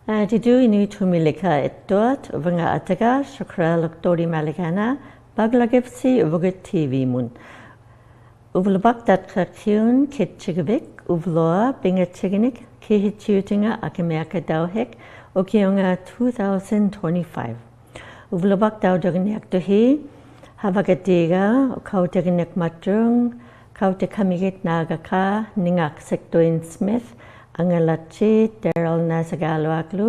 Didu ᓄᕕഅᓗဣథ Uvagat Shukral Dodie Malegana Baglagipsi Uvagut TV mun. Uvagut dat kitchigavik Uvloa bingachiginik ᓿ티ᕐᒥ우θ Okionga 2025. Uvagut daudagniak tuhi Havagadiga Kautagniak matrung Kautakamiget nagaka Ningak sektoin Smith Angalachi Daryl Nasagalwaklu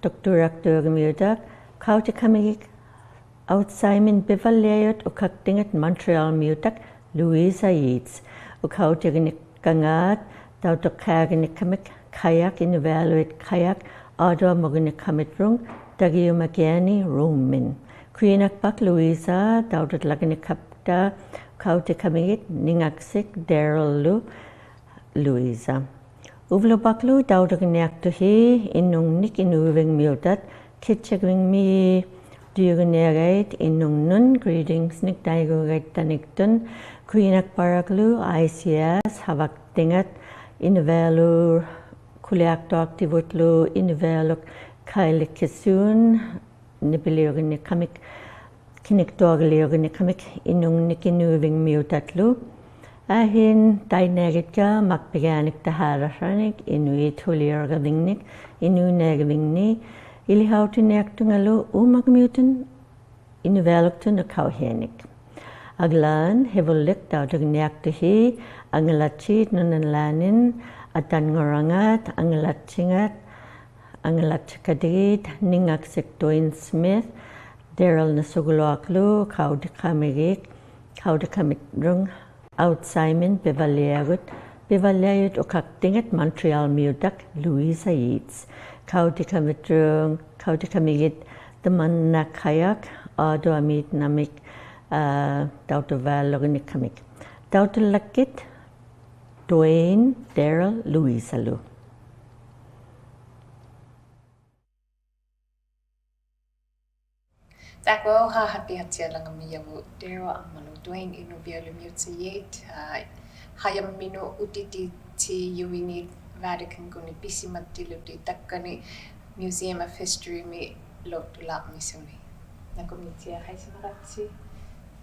뚜ᓵᓃ Kautakamiget Outsaimin Pivalliajut ᓿ티ᕐᒥ우થ ᓄᕕഅᓗᐃథ Kautagniak gangat Daudokagnikamik kayak Inuvialuit kayak Adwa mognikamit Dodie Malegana Roman. Kuinak bak Louisa Daudat lagnikapta Kautakamiget Ningaksik Daryl Louisa. Uvlobaklu Daudagniak tuhi Inuvialuit Kitchigwingmi Ģuganeagait Nun greetings Nik Daigugait Tanikdun Kuinak Baraklu ICS Havakdingat Inuvialuit Pivalliajut Inuvialuit ᓿtiᕐᒥ우θ Nibiliognikamik Kinikdogaliognikamik ᓿtiᕐᒥ우θ Ahin Dainagitka Makpiganik Taharanik ᓿtiᕐᒥ우θ ᓿtiᕐም우θ Ilihautinaktungalu Umagmutin Inuvialuktun Kauhenik. Aglan Hevulik Daudagniaktuhi Angalachit Nunanlanin Atangorangat Angalachingat Angalachikadit Ningak sektoin Smith Daryl Nasugulwaklu Kautakamiget Kautakamitrum Outsaimin Pivalliajut ᓿ티ᕐᒥ우θ ᓄᕕઅᓗ이థ Kautakamiget the Manakayak Adamitnamik Dautovalognikamik Dautolakit Dwayne Daryl Louisalu. Dagwo ha hati-hati lang miyavu Daryl amanu Dwayne Inuvialuit hayam minu utiti yuini Vatican guni pisimatiluti takkani Museum of History mi lotula misuni. Nakomitia haisinagati.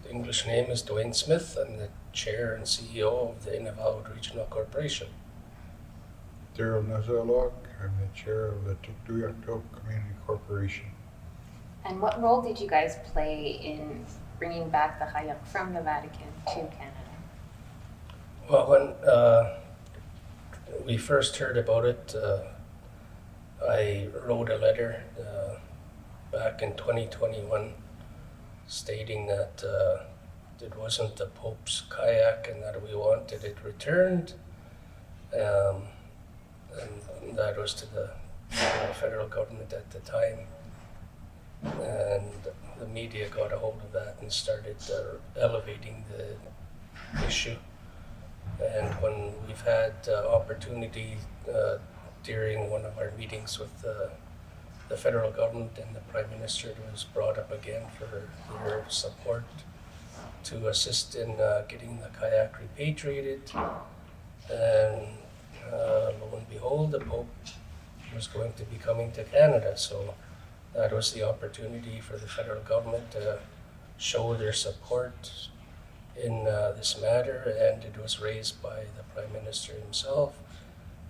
The English name is Dwayne Smith. I'm the chair and CEO of the Inuvialuit Regional Corporation. ᓐᕗઅᓗ I'm the chair of the 뚜ᓵᓃ Community Corporation. And what role did you guys play in bringing back the Hayak from the Vatican to Canada? Well, when we first heard about it, I wrote a letter back in 2021 stating that it wasn't the Pope's kayak and that we wanted it returned. And that was to the federal government at the time. And the media got a hold of that and started elevating the issue. And when we've had opportunity during one of our meetings with the federal government and the Prime Minister, it was brought up again for their support to assist in getting the kayak repatriated. And lo and behold, the Pope was going to be coming to Canada. So that was the opportunity for the federal government to show their support in this matter, and it was raised by the Prime Minister himself,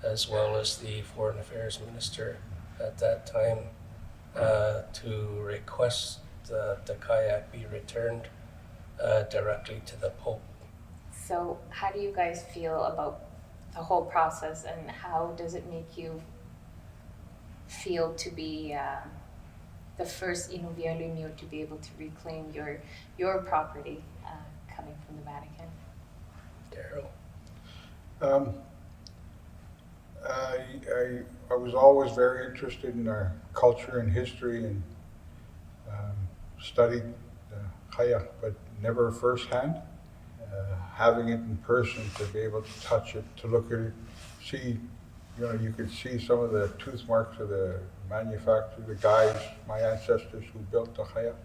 as well as the Foreign Affairs Minister at that time, to request that the kayak be returned directly to the Pope. So how do you guys feel about the whole process, and how does it make you feel to be the first Inuvialuit to be able to reclaim your property coming from the Vatican? Daryl? I was always very interested in our culture and history and studied kayak, but never firsthand. Having it in person, to be able to touch it, to look at it, see, you could see some of the tooth marks of the manufacturer, the guys, my ancestors who built the kayak.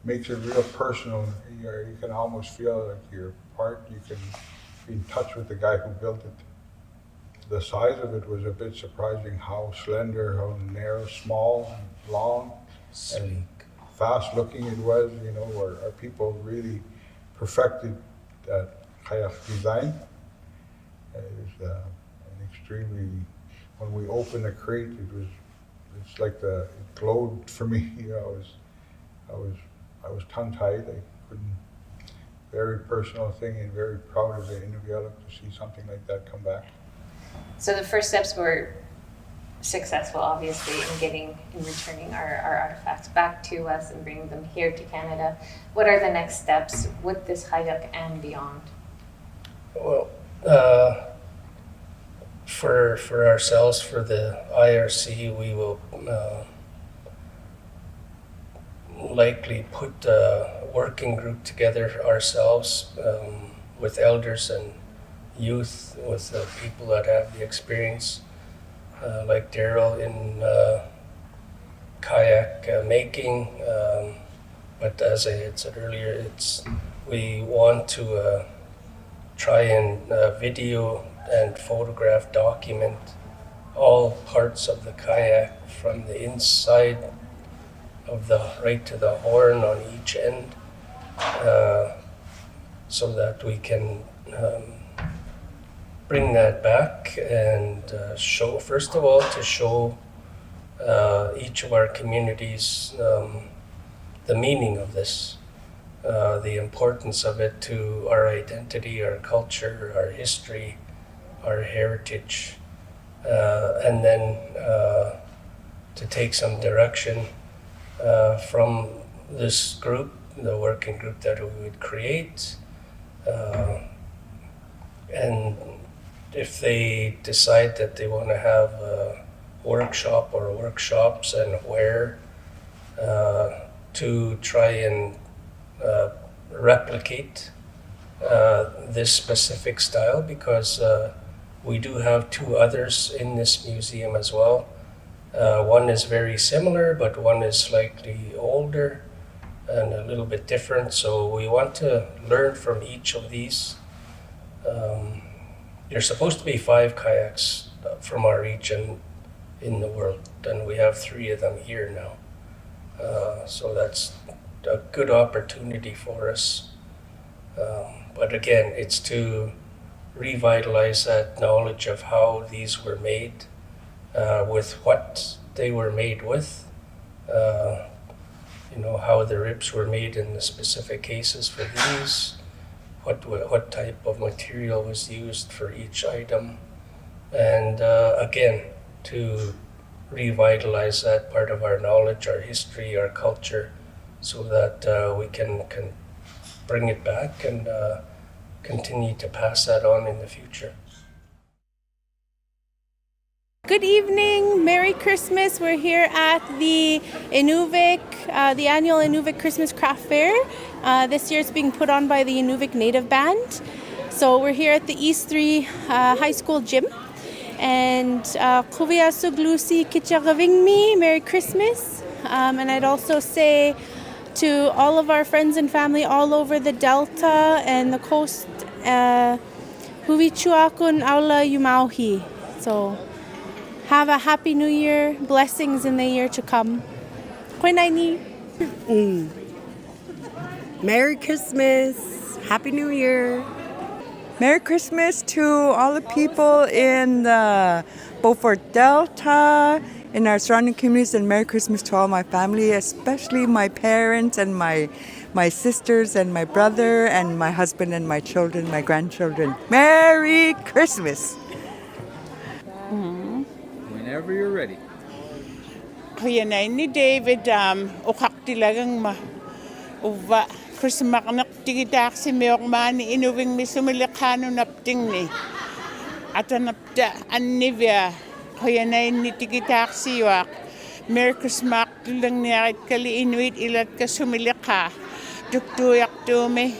Makes it real personal. You can almost feel like you're part. You can be in touch with the guy who built it. the size of it was a bit surprising, how slender, how narrow, small, and long, and fast looking it was. You know, our people really perfected that kayak design. It was an extremely, when we opened the crate, it's like it glowed for me. You know, I was tongue-tied. I couldn't, very personal thing, and very proud of the Inuvialuit to see something like that come back. So the first steps were successful, obviously, in returning our artifacts back to us and bringing them here to Canada. What are the next steps with this kayak and beyond? Well, for ourselves, for the IRC, we will likely put a working group together ourselves with elders and youth, with people that have the experience, like Daryl in kayak making. But as I had said earlier, we want to try and video and photograph, document all parts of the kayak from the inside of right to the horn on each end, so that we can bring that back and show, first of all, to show each of our communities the meaning of this, the importance of it to our identity, our culture, our history, our heritage, and then to take some direction from this group, the working group that we would create, and if they decide that they want to have a workshop or workshops, and where to try and replicate this specific style, because we do have two others in this museum as well. One is very similar, but one is slightly older and a little bit different. So we want to learn from each of these. There's supposed to be 5 kayaks from our region in the world, and we have 3 of them here now. So that's a good opportunity for us. But again, it's to revitalize that knowledge of how these were made, with what they were made with, how the ribs were made in the specific cases for these, what type of material was used for each item, and again, to revitalize that part of our knowledge, our history, our culture, so that we can bring it back and continue to pass that on in the future. Good evening, Merry Christmas. We're here at the Inuvik, the annual Inuvik Christmas Craft Fair. This year it's being put on by the Inuvik Native Band. So we're here at the East 3 High School gym. And ᓄᕕഅᓗᐃþ, Merry Christmas. And I'd also say to all of our friends and family all over the Delta and the coast, Huvichuakun Aula Yumauhi. So have a happy new year, blessings in the year to come. Koinaini. Merry Christmas, Happy New Year. Merry Christmas to all the people in the Beaufort Delta, in our surrounding communities, and Merry Christmas to all my family, especially my parents and my sisters and my brother and my husband and my children, my grandchildren. Merry Christmas! Whenever you're ready. Kaya ni David ukaktilagang uva Christmas tigitaksi meokmani inuving misumilikano napting ni atanapta annivia kaya ni tigitaksi wak Merry Christmas lang niya kali inuit ilat ka sumilika tuktuyak tumi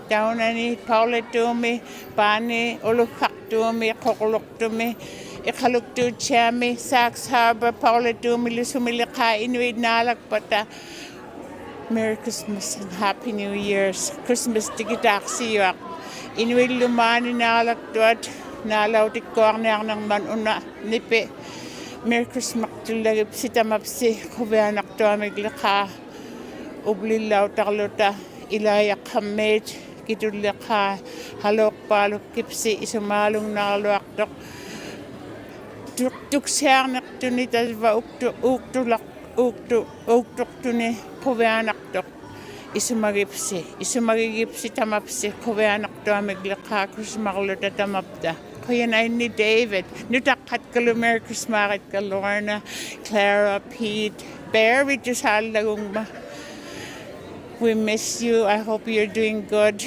down ani Paula tumi pani ulukak tumi kokolok tumi ikaluktu chami Sax Harbor Paula tumi sumilika inuit nalagpata. Merry Christmas and Happy New Year's. Christmas tigitaksi yak. Inuit lumani nalagtuat naalautikkуарниарнер уна нипи Merry Christmas tulлагипси тамапси хувианартуамиглеқаа ублиллаутарлута илааяққаммиит китуллеқаа халоорпаалуккипси исумаалугнаарлуартоқ 뚜ᓵᕋᒃᓴиᓪᓗ талва уктуни хувианартоқ исумагигипси тамапси хувианартуамиглеқаа крисмарлута тамапта qianainni David nutaqatkalu Merry Christmas Lorna Clara Pete Barry tusallagungma we miss you. I hope you're doing good.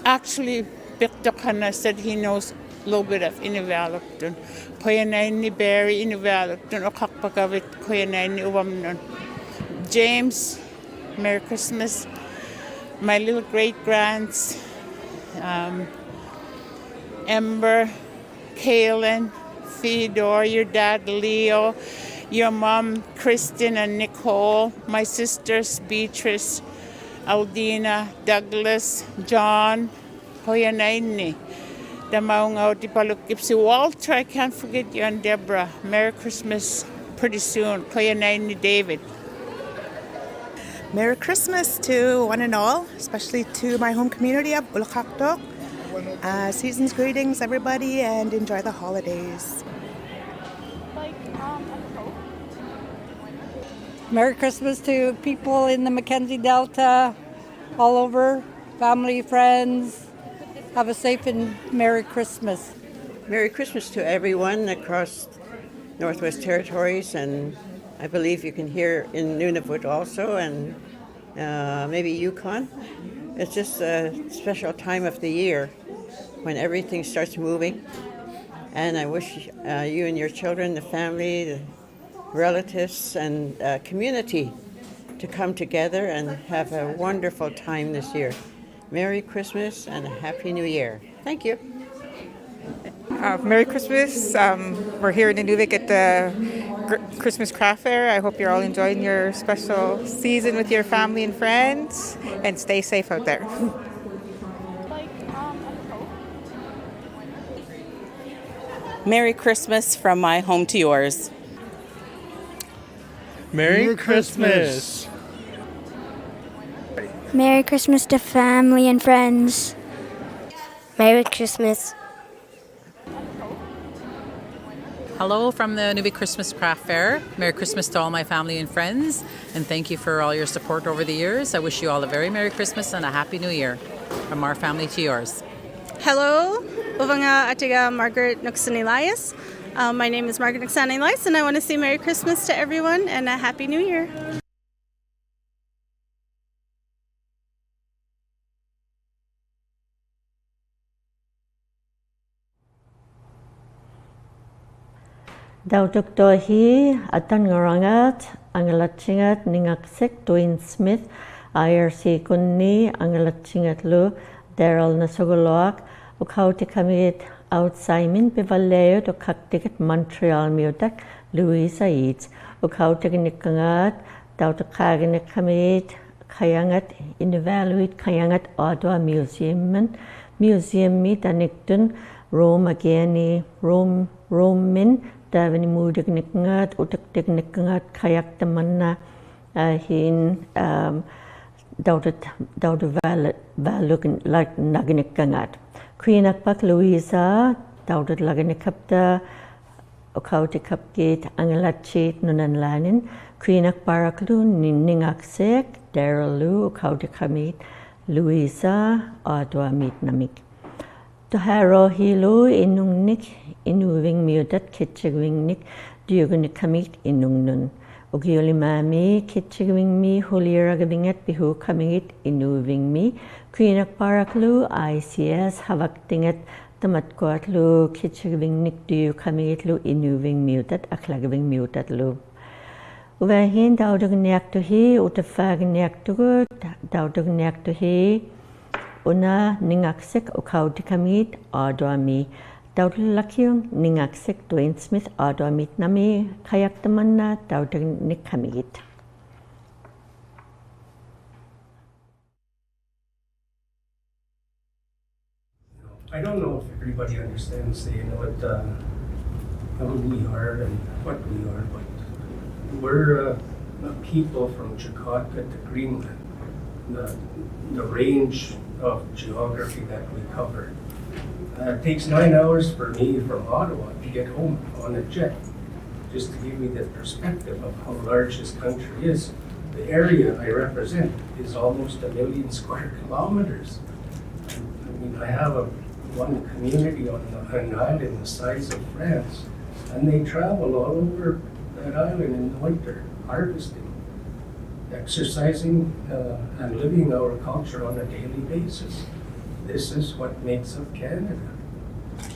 Actually Piktokana said he knows a little bit of Inuvialuit qianainni Barry Inuvialuit oqaqpakavit qianainni uvamnun James Merry Christmas my little great grands Ember, Kaylin, Theodore, your dad Leo, your mom Kristen and Nicole, my sisters Beatrice, Aldina, Douglas, John, Hoyanaini, Damaungauti Palukipsi, Walter, I can't forget you, and Deborah. Merry Christmas pretty soon. Hoyanaini David. Merry Christmas to one and all, especially to my home community of ᓪᓗskuත්. Season's greetings, everybody, and enjoy the holidays. Merry Christmas to people in the Mackenzie Delta, all over, family, friends. Have a safe and Merry Christmas. Merry Christmas to everyone across Northwest Territories, and I believe you can hear in Nunavut also, and maybe Yukon. It's just a special time of the year when everything starts moving, and I wish you and your children, the family, the relatives, and community to come together and have a wonderful time this year. Merry Christmas and a Happy New Year. Thank you. Merry Christmas. We're here in Inuvik at the Christmas Craft Fair. I hope you're all enjoying your special season with your family and friends, and stay safe out there. Merry Christmas from my home to yours. Merry Christmas. Merry Christmas to family and friends. Merry Christmas. Hello from the Inuvik Christmas Craft Fair. Merry Christmas to all my family and friends, and thank you for all your support over the years. I wish you all a very Merry Christmas and a Happy New Year from our family to yours. Hello, ᓪᕗഅᓗኢٿ. My name is ᓪᕗઅᓗኢٿ, and I want to say Merry Christmas to everyone and a Happy New Year. Dautuktohi atangorangat angalatchingat ningaksek Dwayne Smith IRC kunni angalatchingat lu Daryl nasugulok ukautikamiit outsaimin Pivalliajut ukaktikat ᓪᕗᓗ ᓪᕗᓗᐃথ ukautikanikangat dautukaginikamit kayangat Inuvialuit kayangat Ottawa museum mi daniktun Rome agani Romin Davani mudignikangat utaktignikangat kayak tamanna hin daudu nagnikangat Queenakpak Louisa daudu lagnikapta ukautikapkit angalachit nunanlanin Queenak paraklu ninningaksek Darylu ukautikamit Louisa Ottawa namik Tuharo hilo inungnik ᓄᕕഅᓗ이థ kitchigwingnik diugunikamik inungnun Ugiulimami kitchigwingmi huliragavingat bihu kamingit ᓄᕕઅᓗmi Queenak paraklu ICS havaktingat tamatkuatlu kitchigwingnik diukamigitlu ᓄᕕઅᓗiథ aklagwingmiutatlu Uvahin daudugniaktuhi utafagniaktugut daudugniaktuhi Una ningaksek ukaudikamit Ottawa Daudlakyung ningaksek Dwayne Smith Ottawa nami kayak tamanna daudnikamit. I don't know if everybody understands, they know how we are and what we are, but we're a people from Jakarta to Greenland. The range of geography that we cover. It takes 9 hours for me from Ottawa to get home on a jet, just to give you the perspective of how large this country is. The area I represent is almost 1 million square kilometers. I mean, I have one community on an island the size of France, and they travel all over that island in the winter, harvesting, exercising, and living our culture on a daily basis. This is what makes up Canada.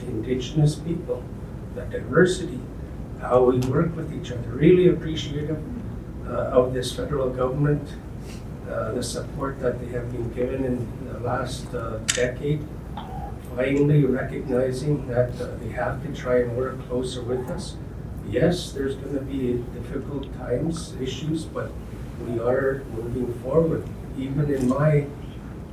The Indigenous people, the diversity, how we work with each other. Really appreciative of this federal government, the support that they have been given in the last decade. Finally recognizing that they have to try and work closer with us. Yes, there's going to be difficult times, issues, but we are moving forward. Even in my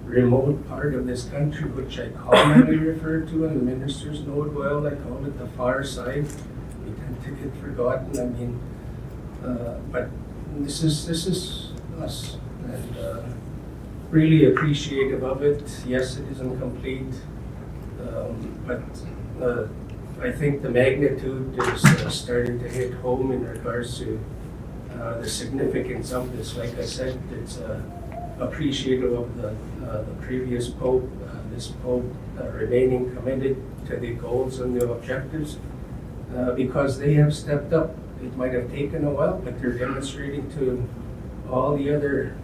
remote part of this country, which I commonly refer to, and the ministers know it well, I call it the far side. We tend to get forgotten. I mean, but this is us, and really appreciative of it. Yes, it isn't complete, but I think the magnitude is starting to hit home in regards to the significance of this. Like I said, it's appreciative of the previous Pope, this Pope remaining committed to the goals and the objectives, because they have stepped up. It might have taken a while, but they're demonstrating to all the other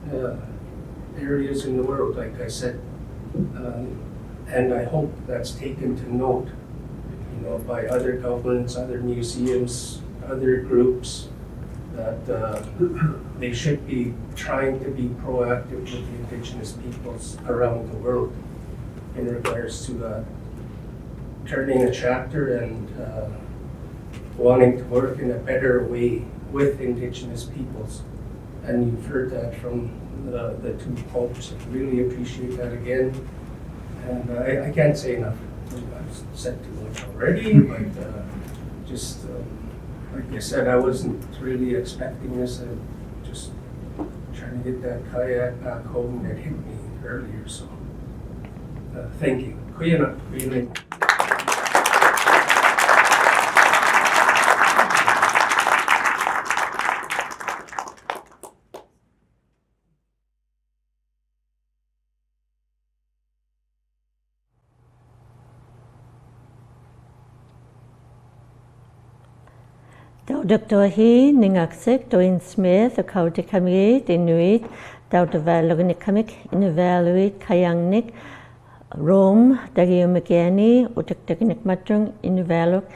areas in the world, like I said, and I hope that's taken to note, by other governments, other museums, other groups, that they should be trying to be proactive with the Indigenous peoples around the world in regards to turning a chapter and wanting to work in a better way with Indigenous peoples. And you've heard that from the two popes. I really appreciate that again. And I can't say enough. I've said too much already, but just like I said, I wasn't really expecting this. I'm just trying to get that kayak back home that hit me earlier. So thank you. Kuya. Dr. ᓕᕗᓗဣథ, Dwayne Smith, ᓴᖅကိᔮկauti지ᔪథ, Inuit, Inuvialuit Pivalliajut, Rome, ᓿtiᕐᒥuৎ, ᓿtiᕐᒥuৎ, Inuvialuit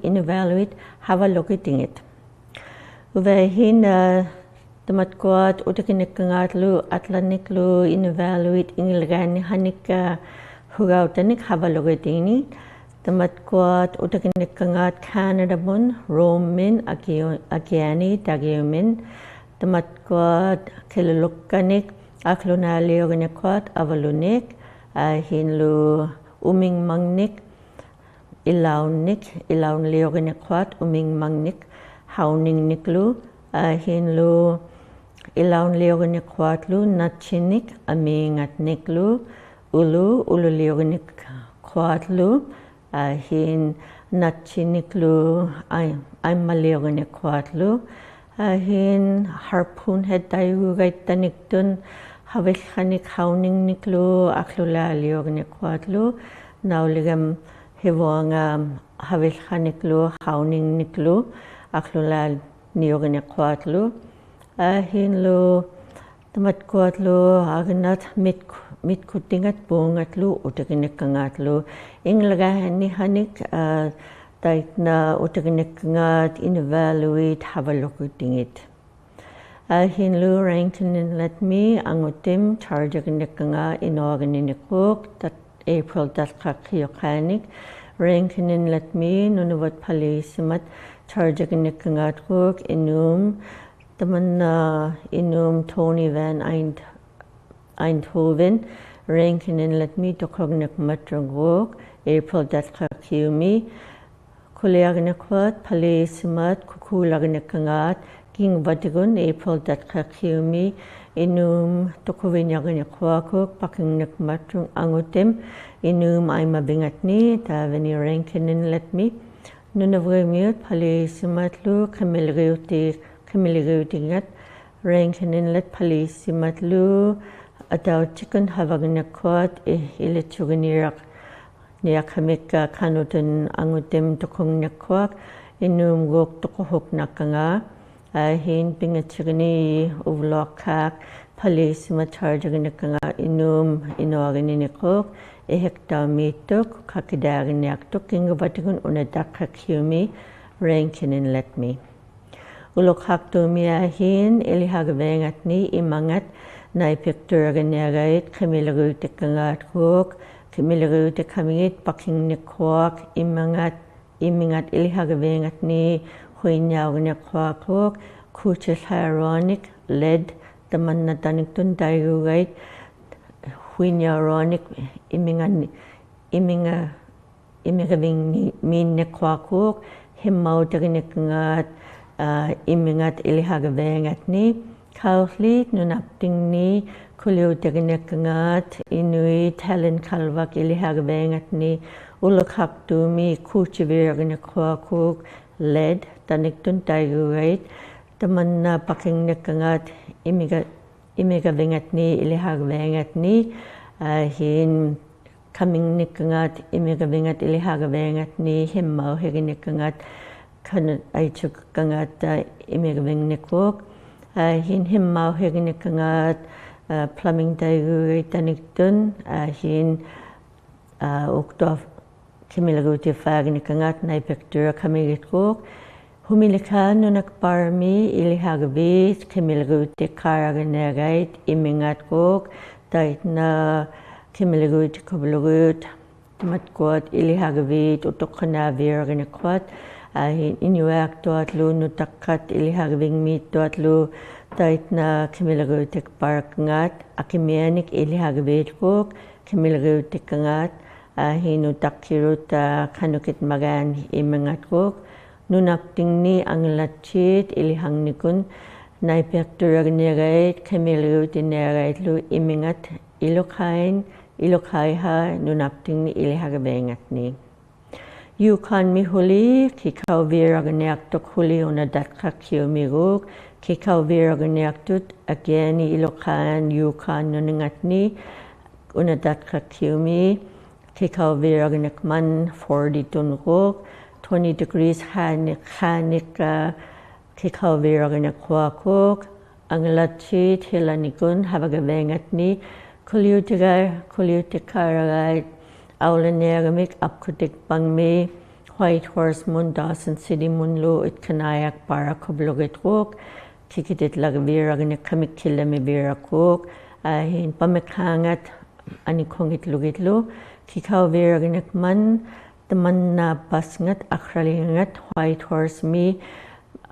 Inuvialuit ᓴᖅကိᔮկauti지ᔪథ. Uvahin tamatkuat ᓿtiᕐᒥuৎ Inuvialuit ingilganihanik hugautanik ᓴᓅကိᔮկauti지ᔬᓅ. Tamatkuat ᓿtiᕐᒥuৎ Canada mun, Rome min, Agiani, ᓿtiᕐᒥuৎ. Tamatkuat kilulukkanik, ᓵᓅᓚalioginiquat, avalunik, hinlu umingmangnik, ilaunlioginiquat, umingmangnik, hauningniklu, hinlu ilaunlioginiquatlu, natchinik, amingatniklu, ululioginiquatlu, hin natchiniklu, aimmalioginiquatlu, hin harpoonhead tayugaittaniktun, havilhanik hauningniklu, ᓵᓅᓚalioginiquatlu, nauligam hivuanga havilhaniklu, hauningniklu, ᓵᓅᓚalioginiquatlu, hinlu tamatkuatlu agnat mitkutingat buungatlu ᓿtiᕐᒥuৎ inglagahannihanik taitna ᓿtiᕐᒥuৎ Inuvialuit ᓴᓅကိᔮקauti지ᔪథ. Hinlu ᓵᓅᓚဣθ angutim ᓴᓅကိᔮკauṭ inoganinikuk April ᓿtiᕐმსᓃ ᓵᓅᓚဣθ ᓄᕕᓗt palisimat ᓴᓅကိᔮკauṭ Taman Tony van Eindhoven ᓵᓃ ᓕᓕ 뚜ᓵᕋᒃ 마트롱곡 April ᓵᓅ ᓠ리아그네ᒃ 팔리스맛 쿠쿠라그네ᒃ 깅바디군 April ᓵᓅ 뚜ᓵᕋᒃᓮꒃ 파킹ᒃ 마트롱 앙우템 ᓄᕕᐊᓗ이థ 다베니 ᓵᓃ ᓄᕕഅᓗ이థ 팔리스맛루 ᓄᕕअᓗ이థ ᓵᓃ 팔리스맛루 아다우치군 하바그네ᒃ 일레추그니락 니약하메까 카누든 앙우템 뚜ᓵᕋᒃ ᓄᕕ굳 뚜ᓵᕋᒃ 힌 빙아치그니 우블록학 팔리스마 차르그네ᒃ ᓄᕕअᓗ이니ᒃ ᓿ티ᕐ미우ٿ 카키다그니약톡 깅바티군 우나닥카키우미 ᓵᓃ ᓄᕕअᓗ이థ 힌 일리하그뱅앗니 이망앗 나이펙투라그니아가잇 ᓿ티ᕐ미우ٿ ᓿ티ᕐ미우ٿ 파킹ᒃ 이망앗 일리하그뱅앗니 ᓠ이냐우그네ᒃ 쿠치사로닉 레드 담만나타닉툰 다이구가잇 ᓠ이냐로닉 이밍가빙미네ᒃ 헵마우드그네ᒃ 이밍앗 일리하그뱅앗니 카우슬리 누납팅니 쿨리우드그네ᒃ 이누이 탤런 칼박 일리하그뱅앗니 울럭학두미 쿠치비르그네ᒃ 레드 타닉툰 다이구가잇 담만나 파킹네ᒃ 이미가뱅앗니 일리하그뱅앗니 힌 카밍네ᒃ 이미가뱅앗 일리하그뱅앗니 헵마우헤그네ᒃ 칸 아이축강앗 이미가뱅네ᒃ 힌 헵마우헤그네ᒃ 플라밍 다이구가잇 타닉툰 힌 옥토 키밀라구티 파그네ᒃ 나이펙투라 카미게ᒃ 후밀리카 누낙파르미 일리하그빗 키밀라구티 카라그네가잇 이밍앗ꒃ 다이트나 키밀라구티 코블루굿 티맛ꒃ 일리하그빗 우토카나비르그네ᒃ 이누약토아틀루 누타카트 일리하그빙미토아틀루 다이트나 키밀라구티 파르크낫 아키미아닉 일리하그빗ꒃ 키밀라구티강앗 hinutakkiruta kanukit magan imangatkuk nunaptingni anglatchit ilihangnikun naipekturagniagait kamilgutinagaitlu imingat ilokaiha nunaptingni ilihagabengatni yukan mi huli kikauviragniaktuk huli unadatkakkiumiguk kikauviragniaktut agiani ilokan yukan nunangatni unadatkakkiumi kikauviragniakman 42 20 degrees hanik kikauviragniakwakuk anglatchit hilanikun habagabengatni kuliutikaragai aulaneagamik apkutik pangmi White Horse Mun Dawson City Munlu itkanayak para kublugitkuk kikitit lagviragniak kamik kilami virakuk hin pamikhangat anikongit lugitlu kikauviragniak man teman na pasngat akralingat White Horse mi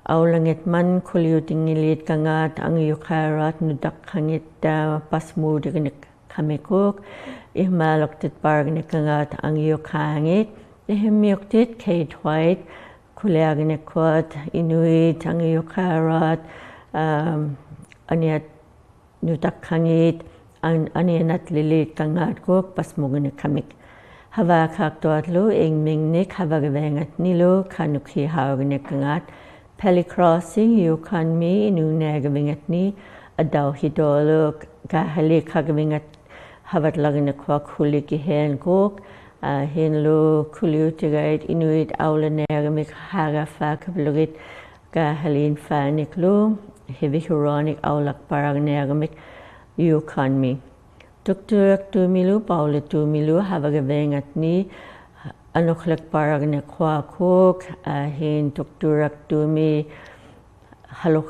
aulangit man kuliutingilit kangat ang yukarat nudakhangit pasmudignik kamikuk ihmaloktit paragnik kangat ang yukangit ihimyuktit Kate White kuliagnikwat inuit ang yukarat aniat nudakhangit anianat lilit kangat kuk pasmugnik kamik havakaktuatlu ingmingnik havagavengat nilu kanukhi hawagnik kangat Peli crossing yukan mi inunagavingat ni adaw hidolo kahalik hagavingat havat lagnakwa kuliki hen kuk hinlu kuliutigait inuit aulanegamik hagafak blugit kahalin faniklu hivihuronic aulak paragnegamik yukan mi tukturak tumilu paula tumilu havagavengat ni anoklak paragnekhwa kuk hin tukturak tumi halok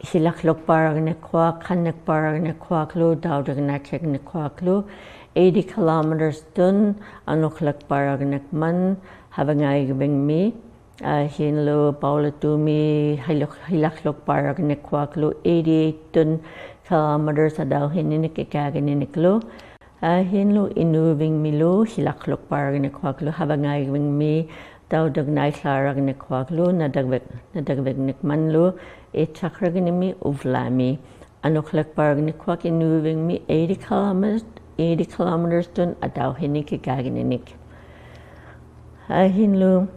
hilaklok paragnekhwa khanak paragnekhwa klu daudagnakheknekhwa klu 80 kilometers dun anoklak paragnekman havangaigabeng mi hin lo paula tumi hilaklok paragnekhwa klu 88 dun kilometers adaw hininik ikaganiklu Hinlu inuving milu hilaklok parang nekwaglu habangaying mi daudag naiklarag nekwaglu nadagveg nekmanlu chakragin mi uvlami anoklek parang nekwag inuving mi 80 kilometers dun adaw hinik igagininik. Hinlu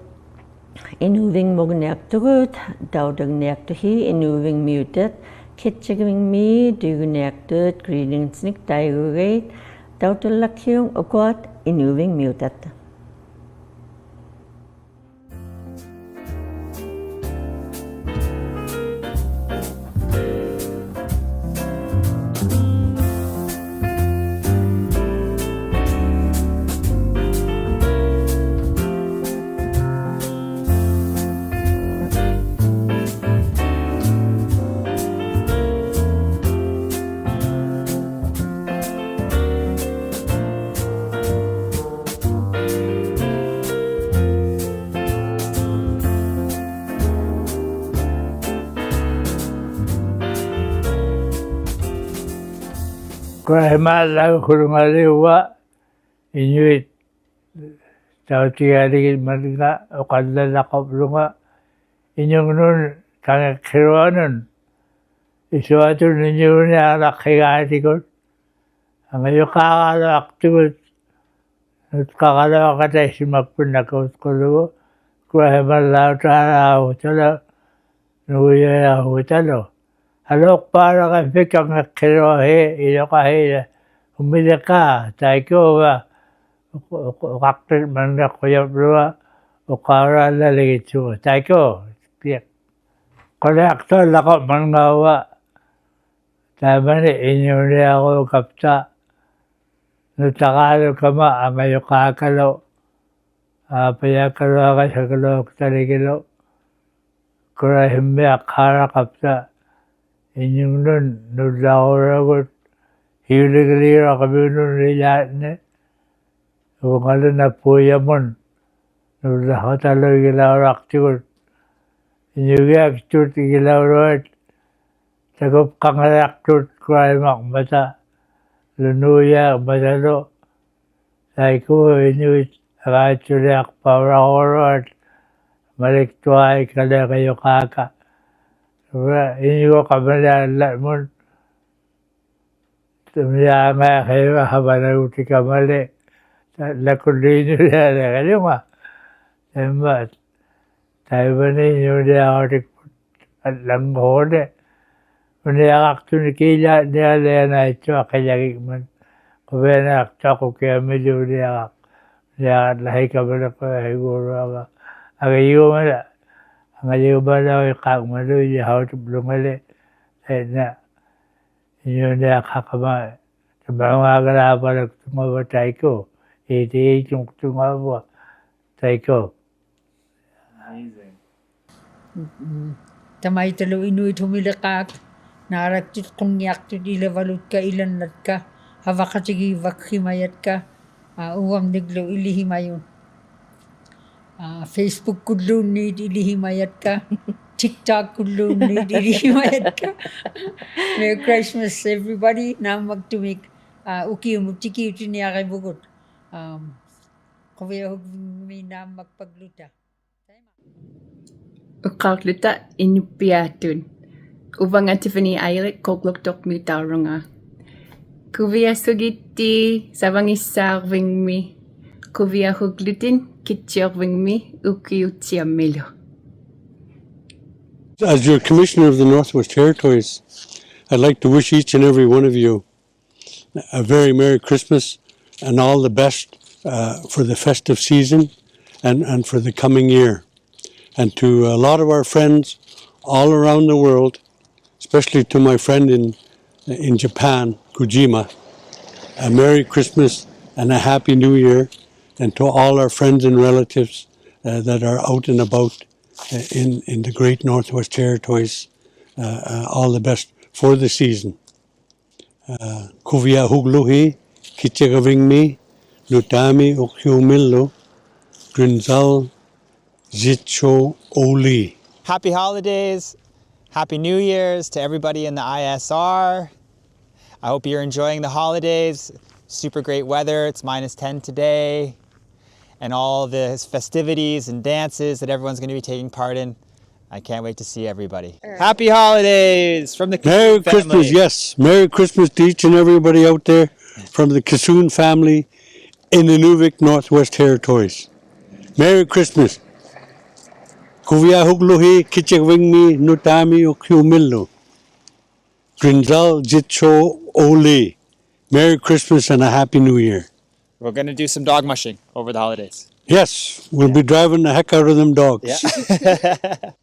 inuving mogneaktugut daudag neaktuhi inuving mutet kitchaging mi duguneaktut greetings nik daigurit ᓿᑎᕐᒥ우ᓚ ᓄᕕഅᓗ이þ ᓙᕖ Inuit ᓴᖅ키ᔮ카우티지ᔪథ 말가 ᓙᓚ라캅룽아 인용눈 강액히로는 이수아들 인용이 아락해가지고 아마요카가로 악두고 가가로 가다 시막분나고 그러고 ᓙᕖ ᓄᕕഅᓗ이þ Alok para ka fikang kiro iloka umilika taiko waktu mana koyap luar ukara laligitu taiko kalau aktor lakop mangawa taman Inuvialuit nutakalu kama amayukakalo payakalo ka sagalo taligilo kura himmi akara kapta Inyungun ᓄᓚ구ත් hiuligilira kabinun lilatne ungaluna puyamun ᓄᓚhatalo gilaraktigut Inuviaktut gilaruat tagup kangaraktut kraimak mata lunuya matalo taiko Inuit agatuliak pavrahorat maliktuay kalakayokaka Inyo kamala mun tumya nga kayo habanaguti kamali lakulino na kalima emma tayo ninyo diatik at langhode uniaktu nikila niya na ito akayagik man kubena akta ko kaya medyo niya lahi kamala ko higuro agayo mala ngayon ba daw ikagmalo yahaw blumali na yun na kakama sa mga galapan tumabatay ko iti yung tumaba tay ko. Amazing. Tamay talo Inuit humilakak naraktit kungyaktit Inuvialuit ka ilanat ka havakatigi vakhimayat ka uwam niglo ilihimayon. Facebook kullu need ilihimayat ka. TikTok kullu need ilihimayat ka. Merry Christmas everybody. Na magtumik uki utiniakaibugot. Kaya may na magpagluta. Uqaqluta Inuvialuit ᓙᓚ ᓙᓚ Kuviasugitti savangissаарvingmi kuviahuglutin kitchiorvingmi ukiutiammilo. As your Commissioner of the Northwest Territories, I'd like to wish each and every one of you a very Merry Christmas and all the best for the festive season and for the coming year. And to a lot of our friends all around the world, especially to my friend in Japan, Kojima, a Merry Christmas and a Happy New Year, and to all our friends and relatives that are out and about in the great Northwest Territories, all the best for the season. Kuviahugluhi, Kichagavingmi, Lutami Ukiumillo, Grinzal, Zitcho Oli. Happy holidays, Happy New Year's to everybody in the ISR. I hope you're enjoying the holidays. super great weather. It's -10 today. And all the festivities and dances that everyone's going to be taking part in. I can't wait to see everybody. Happy holidays from the Kissoon Merry family. Christmas, yes. Merry Christmas to each and everybody out there from the Kissoon family in the Inuvik Northwest Territories. Merry Christmas. ᓄᕕыᓗᐃథ ᓄᕕᓗમિ Grinzal Jitcho Ole. Merry Christmas and a Happy New Year. We're going to do some dog mushing over the holidays. Yes, we'll be driving the heck out of them dogs.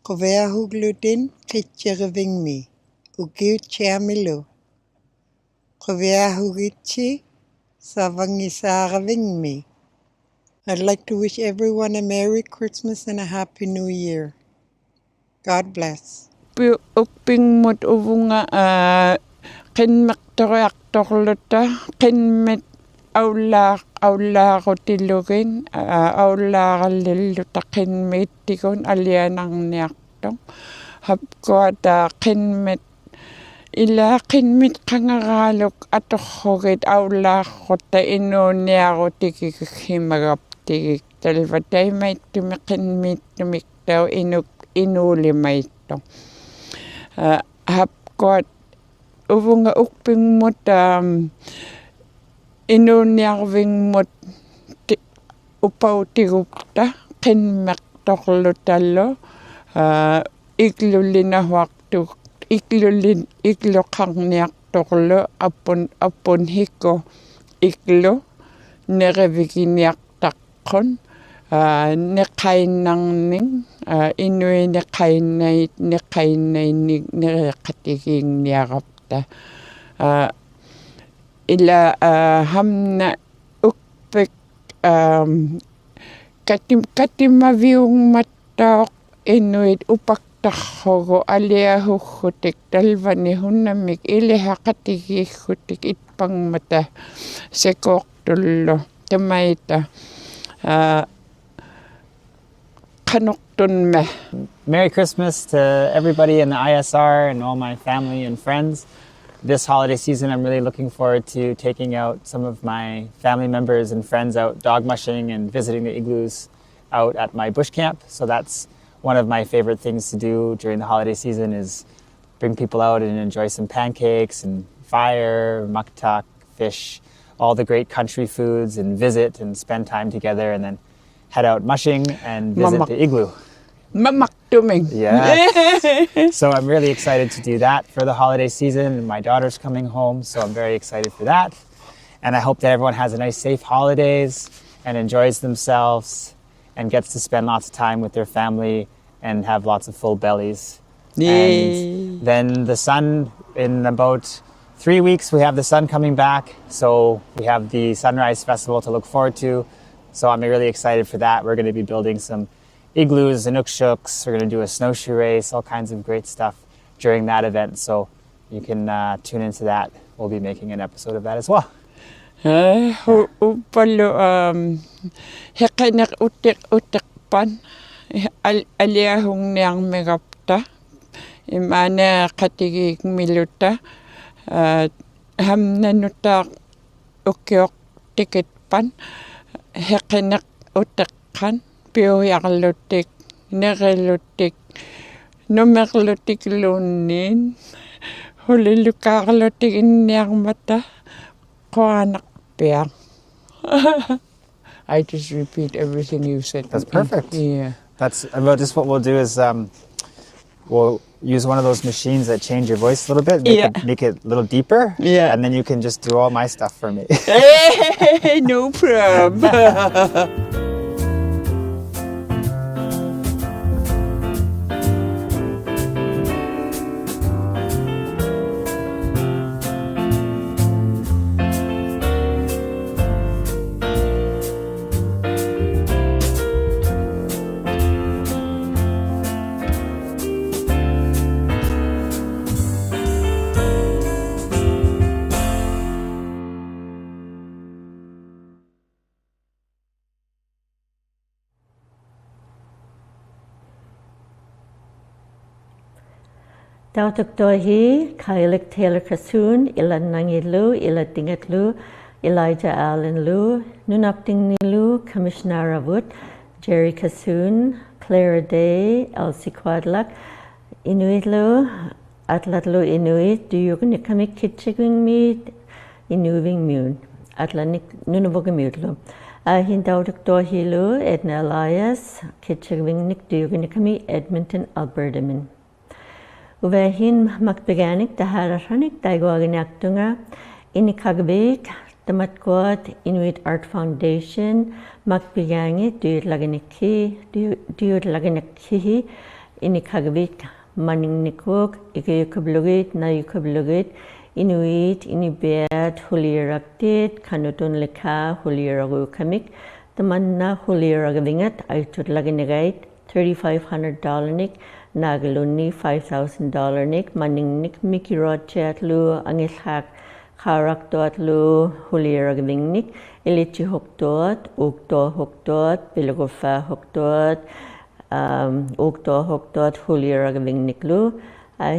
ᓄᕕыᓗમિ ᓄᕕᓗમિ. I'd like to wish everyone a Merry Christmas and a Happy New Year. God bless. Уппингмут увунга qinmeqtoriartorluta qinmit ауллаагутилугин ауллаараллиллута qinmiittikun алианарниартоқ хапкуата qinmit илаа qinmit qangaraaluk аторругит ауллааррутта инуунниарутикикхимагаптигик талватаймайттуми qinmiittумик тау инуулимаитто хапкуат увунга уппингмут инуунниарвингмут упаутигупта qinmeqtorlutallu иглуллинахуартук иглоқарниарторлу аппун хикку иглу неревигиниартаққун неқайнарнин инуинеқайннаит неқайннаинник нереқатигиинниарапта ила хамна укпек катимавиунгматтаоқ инуит упактарругу алиахуггутик талвани хуннамик илихақатигииггутик итпангмата секооқтуллу тамаита Merry Christmas to everybody in the ISR and all my family and friends. This holiday season, I'm really looking forward to taking out some of my family members and friends out dog mushing and visiting the igloos out at my bush camp. So that's one of my favorite things to do during the holiday season is bring people out and enjoy some pancakes and fire, maktak, fish, all the great country foods and visit and spend time together and then head out mushing and visit the igloo. Yeah. So I'm really excited to do that for the holiday season and my daughter's coming home, so I'm very excited for that. And I hope that everyone has a nice safe holidays and enjoys themselves and gets to spend lots of time with their family and have lots of full bellies. And then the sun, in about 3 weeks, we have the sun coming back. So we have the Sunrise Festival to look forward to. So I'm really excited for that. We're going to be building some igloos and ukshuks. We're going to do a snowshoe race, all kinds of great stuff during that event. So you can tune into that. We'll be making an episode of that as well. Heqineq uteqqan piujarlutik nerelutik numerlutik luunniin hulillukaarlutik inniarmata qoanaqpiaq. I just repeat everything you said. That's perfect. Yeah. That's about just what we'll do is we'll use one of those machines that change your voice a little bit, make it a little deeper, and then you can just do all my stuff for me. No problem. Tautuktohi, Kailik Taylor Kasoon, Ila Nangilu, Ila Dingatlu, Elijah Allen Lu, Nunapting Nilu, Commissioner Avut, Jerry Kasoon, Clara Day, Elsie Quadlak, Inuvialuit Atlatlu Inuit, ᓕᕐከም우ৎ kitchigwing Inuvialuit Atlanik ᓕᕐከም우ৎ Hindaudik Dohilu, Edna Elias, kitchigwing ᓕᕐከም우ৎ Edmonton, Alberta. Uvahin makbeganik daharanik daigwaginaktunga inikagvik Damatquat Inuit Art Foundation makbegangi duyutlaginiki inikagvik maningnikuk ikayukablugit nayukablugit Inuit Inuvialuit kanutun leka ᓕᕐᓗkamik tamanna ᓕᕐᓗgavingat aitutlaginigait $3,500 Nagaluni $5,000 maningnik mikirotchatlu angilhak karaktoatlu ᓕᕐᓗgavingnik ilichi hoktot ukto hoktot bilogofa hoktot ukto hoktot ᓕᕐᓗgavingniklu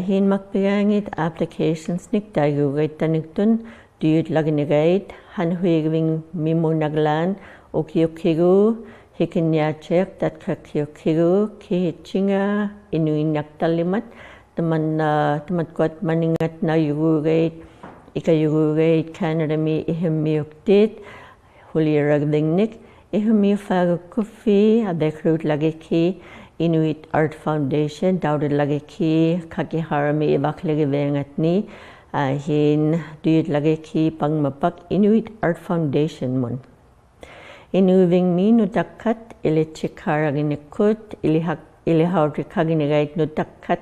hin makbigangit applications nik daigugait taniktun duyut laginigait hanhuigving mimunaglan ukiukigu Hikinyachek that kakyokigu kihichinga inuinyaktalimat tamatquat maningat na yugugait ikayugugait kanadami ᓕᕐ땗ᒥ우ৎ ᓕᕐᓗgavingnik ᓕᕐ땗fagukufi abekrut lagiki Inuit Art Foundation daudud lagiki kakiharami ibaklegivengatni hin duyut lagiki pangmapak Inuit Art Foundation mon Inuvialuit nutakkat ilichikaraginikut ilihaurikaginigait nutakkat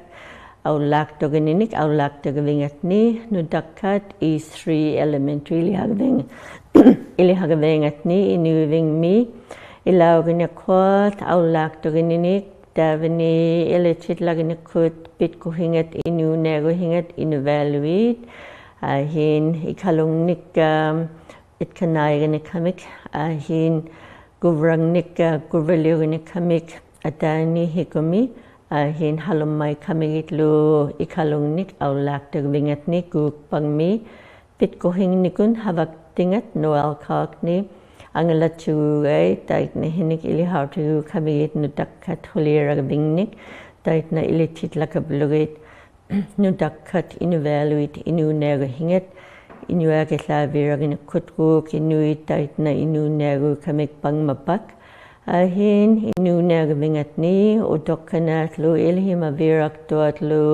aulaktoganinik aulaktogavingatni nutakkat East 3 Elementary ilihagavingatni Inuvialuit ilauganikwat aulaktoganinik davani ilichitlaginikut pitkuhingat inuneguhingat Inuvialuit hin ikalungnik itkanaiganikamik hin guvrangnik gurvalioginikamik atani hikumi hin halumai kamigitlu ikalungnik aulaktagvingatni gukpangmi pitkuhingnikun havaktingat noalkakni angalatchugay taitna hinik ilihautigu kamigit nutakkat ᓕᕐᓗgavingnik taitna ilichitlakablugit nutakkat Inuvialuit inuneguhingat Inuvialuit Inuit taitna inunegukamik pangmapak hin inunegavingatni udokkanatlu ilhimaviraktuatlu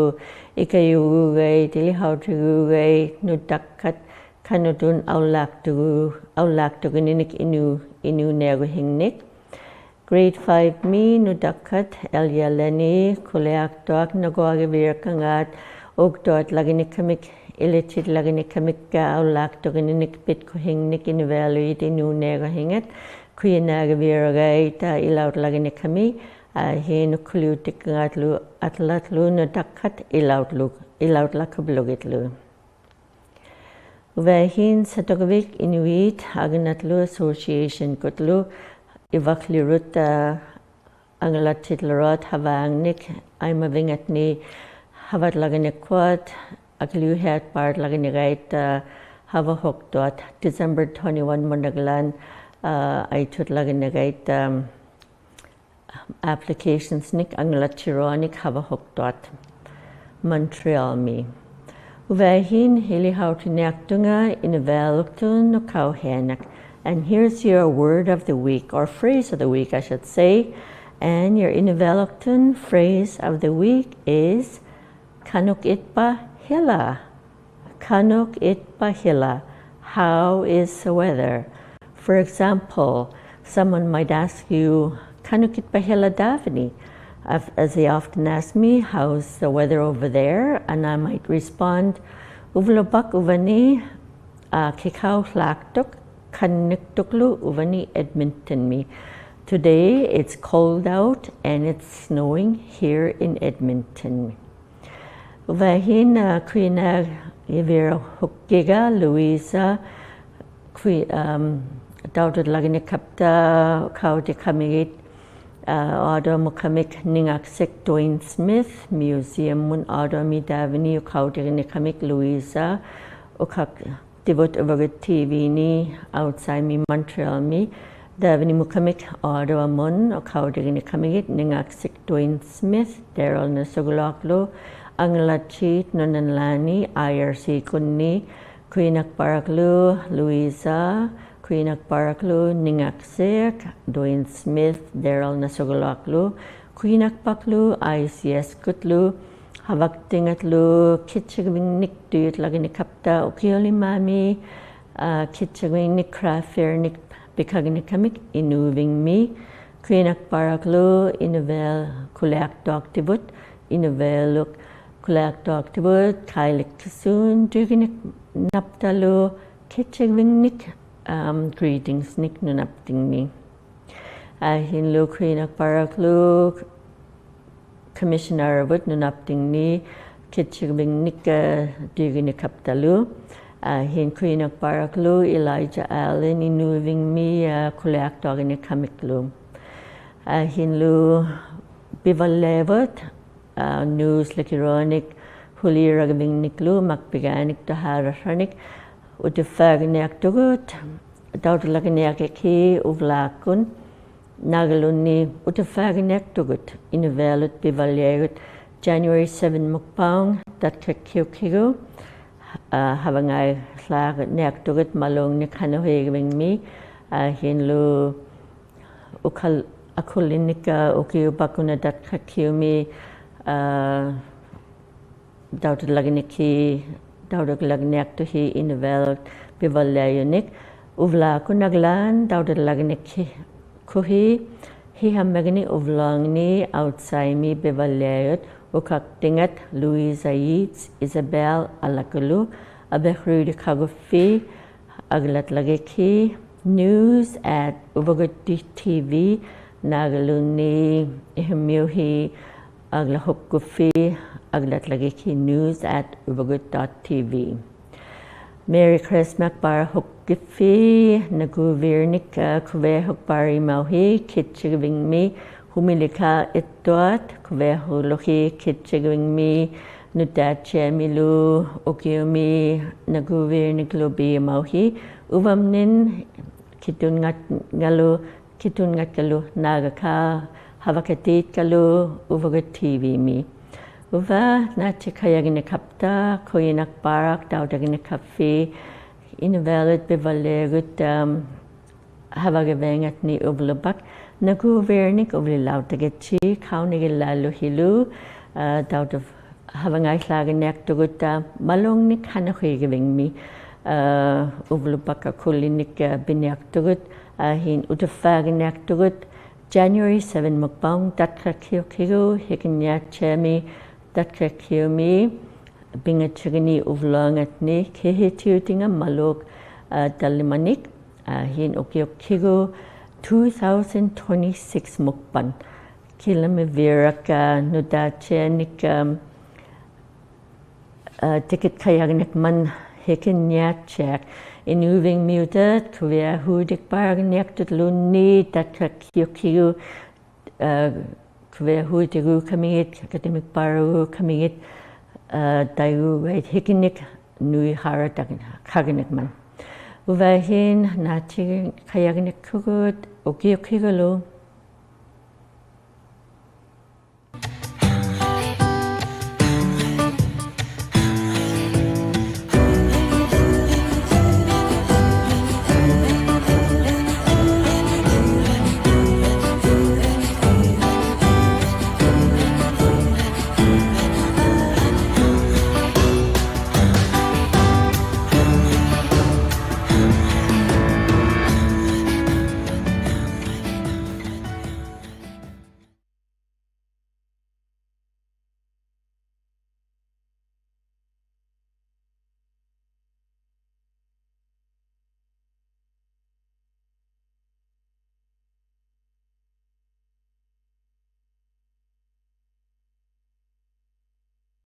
ikayugugay ilihautugugay nutakkat kanutun aulaktuganinik inuneguhingnik Grade 5 mi nutakkat elyalani kuleaktuak naguagavirkangat ugtuat laginikamik ilichit laginikamik aulaktuganinik pitkuhingnik Inuvialuit inuneguhingat kuyanagaviragayta ilaut laginikami hinukulutikngatlu atlatlu nutakkat ilaut lakablugitlu Uvahin satogavik Inuit aganatlu association kutlu ivaklirut angalatitlarot havangnik aimavingatni havat laganikwat akluhat part laginigait havahoktot December 21 monaglan aitut laginigait applications nik angalachironik havahoktot Montreal mi Uvahin ilihautiniaktunga Inuvialuktun no kauhenak. And here's your word of the week, or phrase of the week, I should say. And your Inuvialuktun phrase of the week is Kanuk itpa hila. Kanuk itpa hila. How is the weather? For example, someone might ask you, Kanuk itpa hila davani? As they often ask me, how's the weather over there? And I might respond, Uvlobak uvani kikau hlaktuk kanniktuklu uvani Edmonton mi. Today it's cold out and it's snowing here in Edmonton. Uvahin kuina ivira hukgiga Louisa dautud lagini kapta kauti kamigit Auto Mukamik Ningaksik Dwayne Smith Museum mun Auto Mi Davini Kauti Nikamik Louisa Ukak Uvagut TV ni outside me Montreal me davani mukamik order amon o kaudigini kamigit ningaksik Dwayne Smith Daryl na sugulaklo ang lachit nonanlani IRC kunni Kuinak Paraklu Louisa Kuinak Paraklu ningaksik Dwayne Smith Daryl na sugulaklo Kuinak Paklu ICS kutlu Havaktingatlu kitchigwing nik duyut lagi ni kapta ukioli mami kitchigwing nik crafer nik bikagini kamik inuving mi Kuinak Paraklu ᓄᕕഅᓗइþ ᓄᕕഅᓗइþ kailik kasun duginik naptalu kitchigwing nik greetings nik nunapting mi hinlu Kuinak Paraklu Commissioner Wood nunapting ni kitchigwing nik duginik kaptalu hin Kuinak Paraklu Elijah Allen inuving mi ᓄᕕഅᓗ이þ kamiklu hinlu Pivalliajut news likironik huliragving niklu makpiganik taharashanik ᓄᕕăᓗ이þ daudulagniakeki uvlakun nagalunni ᓄᕕăᓗ이þ Inuvialuit Pivalliajut January 7 mukbang datkakiukigu havangai slag neaktugut malong ni kanohegving mi hinlu ukal akulinika ukiubakuna datkakiumi daudulagniaktuhi Inuvialuit Pivalliajunik uvlakun naglan daudulagnik kuhi hihamagni uvlangni outsaimi Pivalliajut ukaktingat Louisa Yeats Isabel alakulu abehrudi kagufi aglatlageki news at Uvagut TV nagaluni ihmiuhi aglahopgufi aglatlageki news at Uvagut.tv Merry Christmas para hukgifi naguvirnik kuvehuk pari mauhi kitchigving mi humilika ittuat kuvehuluhi kitchigving mi ᓄᕕഅᓗમિlu ukiumi naguvirnik lubi mauhi uvamnin kitungat kalu nagaka havakatit kalu Uvagut TV mi uva nachikayagini kapta Kuinak Parak daudagini kafi Inuvialuit Pivalliajut havagavengat ni uvlubak naguvirnik uvlilautagetchi kaunigilalu hilu daudav havangai slaganiaktugut malongnik hanahigiving mi uvlubak akulinik biniaktugut hin ᓄᕕăᓗ이þ January 7 mukbang datkakiukigu hikinyachemi datkakiumi bingachigini uvlangatni kehitiutinga malok dalimanik hin ukiukigu 2026 mukbang kilamivirak ᓄᕕăᓗnik ticket kayagnik man hikinyachak ᓄᕕឪմուութ kuvehudik paragniaktut lunni datkakiukigu kuvehudigu kamigit academic paru kamigit dayu wait hikinik nui haratak kagnik man uvahin nachi kayagnik kugut ukiukigu